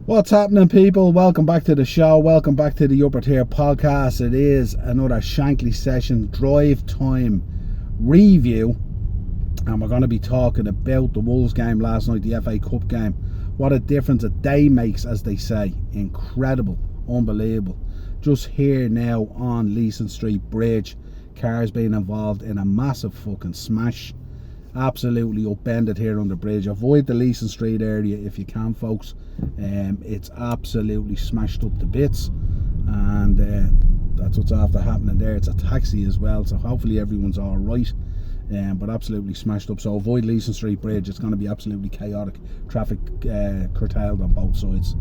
What's happening, people? Welcome back to the show. Welcome back to the Upper Tier Podcast. It is another Shankly Session drive time review, and we're going to be talking about the Wolves game last night, the FA Cup game. What a difference a day makes, as they say. Incredible, unbelievable. Just here now on Leeson Street Bridge, cars being involved in a massive fucking smash. Absolutely upended here on the bridge. Avoid the Leeson Street area if you can, folks. It's absolutely smashed up to bits, and that's what's after happening there. It's a taxi as well, so hopefully everyone's all right. But absolutely smashed up, so avoid Leeson Street Bridge. It's going to be absolutely chaotic. Traffic curtailed on both sides.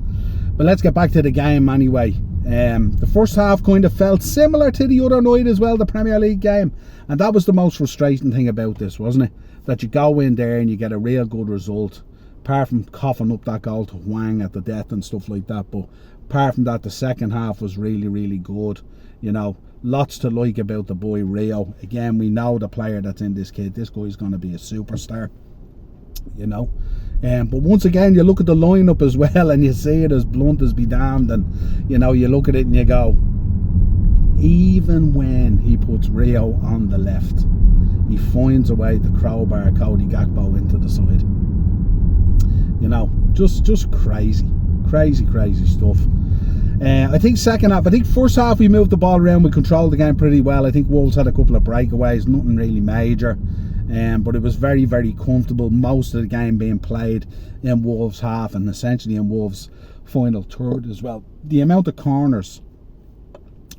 But let's get back to the game anyway. The first half kind of felt similar to the other night as well, the Premier League game, and that was the most frustrating thing about this, wasn't it? That you go in there and you get a real good result, apart from coughing up that goal to Wang at the death and stuff like that. But apart from that, the second half was really, really good. You know, lots to like about the boy Rio. Again, we know the player that's in this kid. This guy's going to be a superstar, you know. But once again, you look at the lineup as well, and you see it as blunt as be damned. And you know, you look at it and you go, even when he puts Rio on the left, he finds a way to crowbar Cody Gakpo into the side. You know, just crazy stuff. I think first half we moved the ball around, we controlled the game pretty well. I think Wolves had a couple of breakaways, nothing really major, but it was very, very comfortable. Most of the game being played in Wolves' half and essentially in Wolves' final third as well. The amount of corners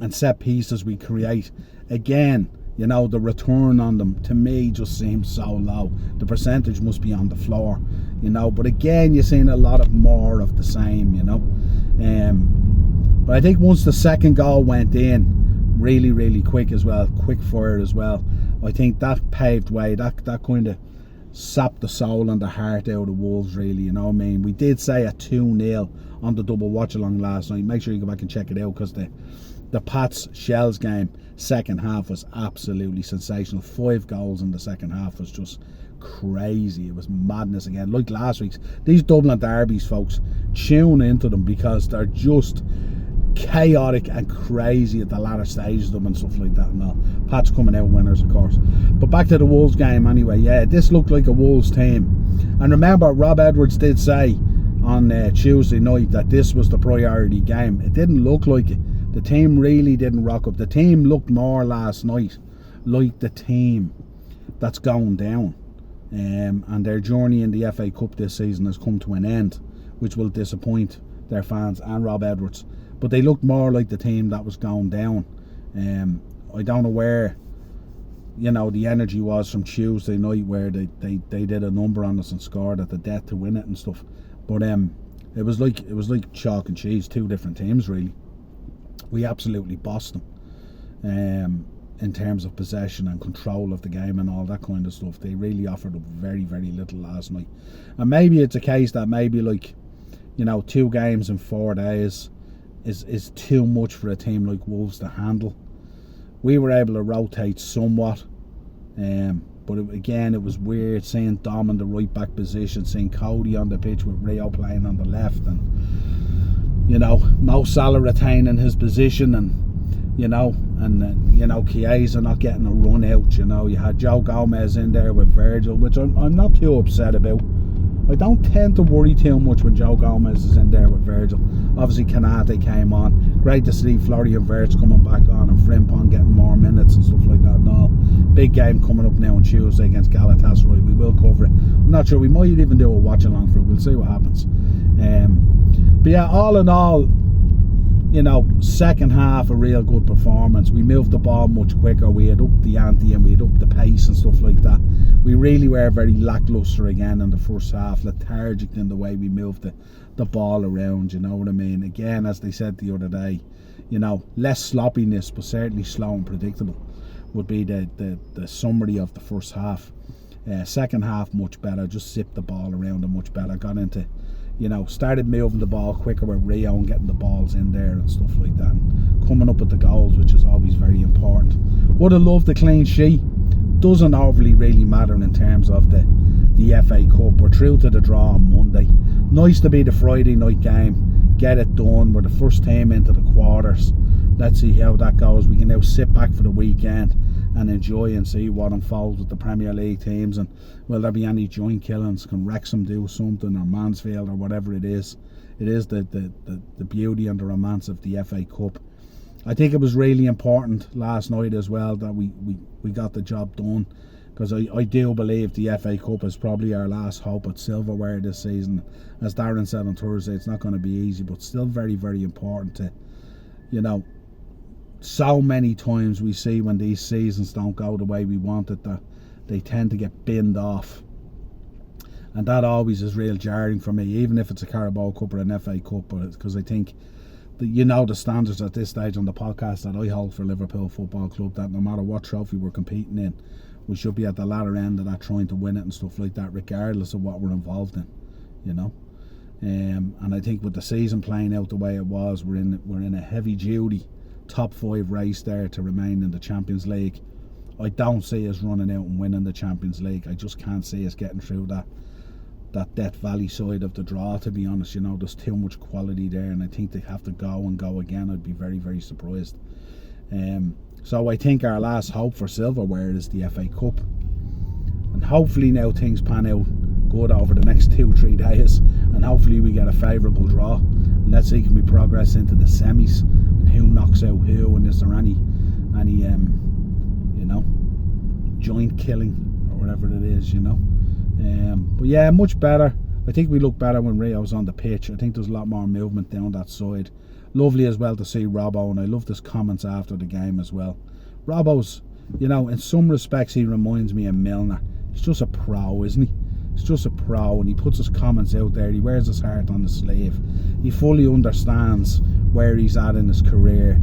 and set pieces we create, again, you know, the return on them to me just seems so low. The percentage must be on the floor, you know. But again, you're seeing a lot of more of the same, you know. But I think once the second goal went in, really quick as well, quick fire as well, I think that paved way. That kind of sapped the soul and the heart out of Wolves, really, you know what I mean. We did say a 2-0 on the double watch along last night. Make sure you go back and check it out, because the Pats Shells game second half was absolutely sensational. 5 goals in the second half was just crazy. It was madness again, like last week's. These Dublin derbies, folks, tune into them, because they're just chaotic and crazy at the latter stages of them and stuff like that. And all. Pats coming out winners, of course. But back to the Wolves game anyway. Yeah, this looked like a Wolves team. And remember, Rob Edwards did say on Tuesday night that this was the priority game. It didn't look like it. The team really didn't rock up. The team looked more last night like the team that's going down. And their journey in the FA Cup this season has come to an end, which will disappoint their fans and Rob Edwards. But they looked more like the team that was going down. I don't know where, you know, the energy was from Tuesday night, where they did a number on us and scored at the death to win it and stuff. But it was like chalk and cheese, two different teams really. We absolutely bossed them in terms of possession and control of the game and all that kind of stuff. They really offered up very, very little last night. And maybe it's a case that maybe, like, you know, 2 games in 4 days is too much for a team like Wolves to handle. We were able to rotate somewhat, but it was weird seeing Dom in the right back position, seeing Cody on the pitch with Rio playing on the left, and you know, Mo Salah retaining his position, and you know, Chiesa not getting a run out. You know, you had Joe Gomez in there with Virgil, which I'm not too upset about. I don't tend to worry too much when Joe Gomez is in there with Virgil. Obviously, Kanate came on. Great to see Florian Wirtz coming back on, and Frimpong getting more minutes and stuff like that and all. Big game coming up now on Tuesday against Galatasaray. We will cover it. I'm not sure. We might even do a watch along for it. We'll see what happens. But yeah, all in all, you know, second half a real good performance. We moved the ball much quicker. We had upped the ante and we had upped the pace and stuff like that. We really were very lackluster again in the first half, lethargic in the way we moved the ball around, you know what I mean. Again, as they said the other day, you know, less sloppiness, but certainly slow and predictable would be the summary of the first half. Second half much better, just zipped the ball around and much better, got into, you know, started moving the ball quicker with Rio and getting the balls in there and stuff like that, and coming up with the goals, which is always very important. Would have loved the clean sheet. Doesn't overly really matter in terms of the FA Cup. We're through to the draw on Monday. Nice to be the Friday night game. get it done. We're the first team into the quarters. Let's see how that goes. We can now sit back for the weekend and enjoy and see what unfolds with the Premier League teams, and will there be any joint killings? Can Wrexham do something, or Mansfield, or whatever it is? It is the beauty and the romance of the FA Cup. I think it was really important last night as well that we got the job done, because I do believe the FA Cup is probably our last hope at silverware this season. As Darren said on Thursday, it's not going to be easy, but still very, very important to, so many times we see when these seasons don't go the way we want it, that they tend to get binned off. And that always is real jarring for me, even if it's a Carabao Cup or an FA Cup, because I think that, the standards at this stage on the podcast that I hold for Liverpool Football Club, that no matter what trophy we're competing in, we should be at the latter end of that, trying to win it and stuff like that, regardless of what we're involved in, and I think with the season playing out the way it was, we're in a heavy duty top 5 race there to remain in the Champions League. I don't see us running out and winning the Champions League. I just can't see us getting through that Death Valley side of the draw, to be honest. There's too much quality there, and I think they have to go and go again. I'd be very, very surprised. So I think our last hope for silverware is the FA Cup, and hopefully now things pan out good over the next 2-3 days, and hopefully we get a favourable draw, and let's see, can we progress into the semis, and who knocks out who, and is there any joint killing or whatever it is, but yeah, much better. I think we look better when Rio was on the pitch. I think there's a lot more movement down that side. Lovely as well to see Robbo, and I loved his comments after the game as well. Robbo's, in some respects he reminds me of Milner. He's just a pro, isn't he? He's just a pro, and he puts his comments out there. He wears his heart on his sleeve. He fully understands where he's at in his career,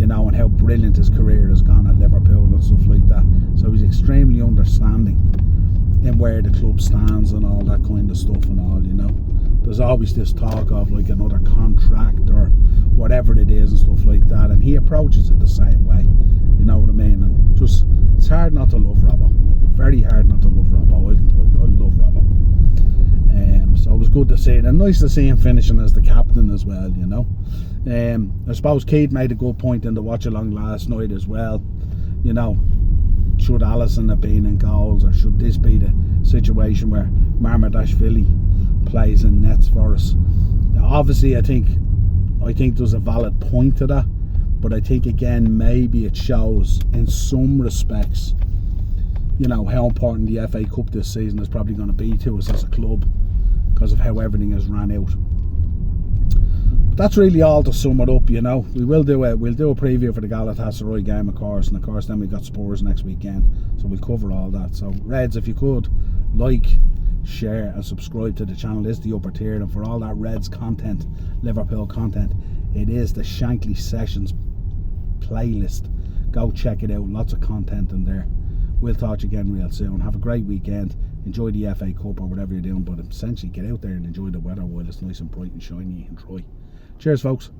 and how brilliant his career has gone at Liverpool and stuff like that. So he's extremely understanding in where the club stands and all that kind of stuff and all, There's always this talk of like another contract or whatever it is and stuff like that, and he approaches it the same way, you know what I mean? And just, it's hard not to love Robbo. Very hard not to love Robbo. I love Robbo. So it was good to see it, and nice to see him finishing as the captain as well, I suppose Keith made a good point in the watch along last night as well. Should Alisson have been in goals, or should this be the situation where Marmadashvili plays in nets for us? Now, obviously I think there's a valid point to that, but I think again maybe it shows in some respects how important the FA Cup this season is probably going to be to us as a club, because of how everything has ran out. But that's really all to sum it up. We'll do a preview for the Galatasaray game, of course, and of course then we got Spurs next weekend, so we'll cover all that. So Reds, if you could like, share and subscribe to the channel. It's the upper tier, and for all that Reds content, Liverpool content, it is the Shankly Sessions playlist. Go check it out, lots of content in there. We'll talk to you again real soon. Have a great weekend. Enjoy the FA Cup or whatever you're doing, but essentially get out there and enjoy the weather while it's nice and bright and shiny and dry. Cheers, folks.